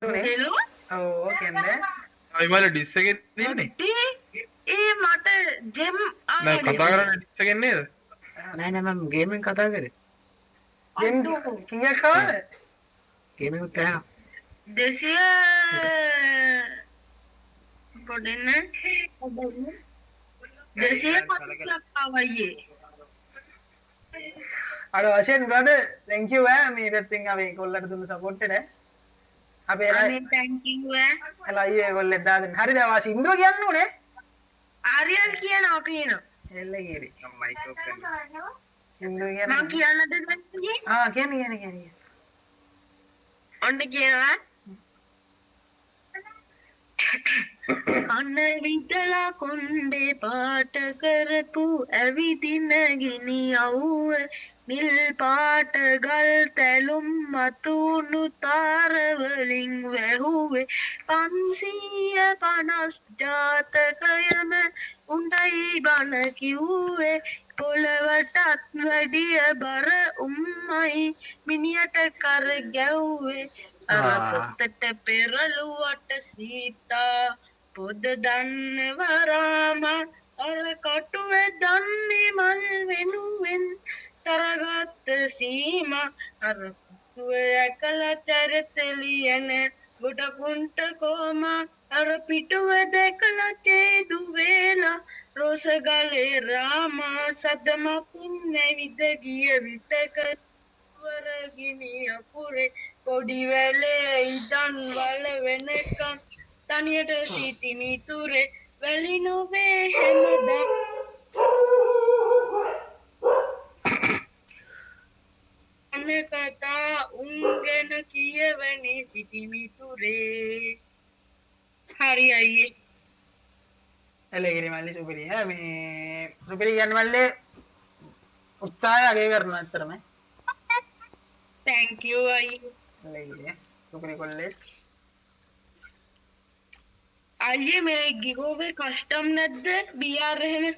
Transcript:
Hello ඔව් කියන්නේ අයිමල disc එකේ තියන්නේ ඒ මට ජෙම් නෑ කතා කරන්නේ ඩිස් එකෙන් නේද නෑ නෑ මම ගේමින් කතා කරේ. ගෙම් කීයක් කාවද ගේමින් උත් කරනවා. 200 පොඩෙන්න 250ක් ආවයියේ අර වශයෙන් brother thank you මේ පැත්තෙන් අපි කොල්ලට දුන්න සපෝට් එක අපි අනේ thank you ලයිව් එක කොල්ලෙක් දාන්න හරිද වාසි ඉන්දුව කියන්න ඕනේ ආරියල් කියනවා එල්ල ගිරි මයික් ඔෆ් කරන්න සින්දු මම කියන්න කියන්නද දැන්නේ කියන්නේ ඔන්න කියනවා අන්න විදලා කොණ්ඩේ පාට කරපු ඇවිදින ගිනි අවුව නිල් පාට ගල් තැලුම් මතුණු තාර වලින් වැහුවේ 550 ජාතකයම උණ්ඩයි බන කිව්වේ පොළවටත් වැඩිය බර උම්මයි මිනියට කර ගැව්වේ අර පොත්තට පෙරළුවට සීතා පොද දන්නව රාම අර කටුවේ දන්නේ මල් වෙනුවෙන් තරගත් සීමා අර කටුවේ ඇකලා චරිතලියන ගොඩකුන්ට කොම අර පිටුවේ දැකලා චේදු වේලා රෝසගලේ රාම සදමපින් නැවිද ගිය විතක වරගිනි අකුරේ පොඩි වැලේ ඉදන් වල වෙනකන් තනියට සිටි මිතුරේ වැලි නොවේ හැමදා අනකතා උන්ගෙන කියවනේ සිටි මිතුරේ හරි අයියේ එලගිරි මල්ලි සුපිරිය මේ සුපිරි කියන්නේ මල්ලේ උත්සාහය අගය කරනවා ඇත්තටම thank you අයියේ එලගිරි සුපිරි කොල්ලේ අයියේ මේ ගිහෝවේ කස්ටම් නැද්ද බීආර් එහෙම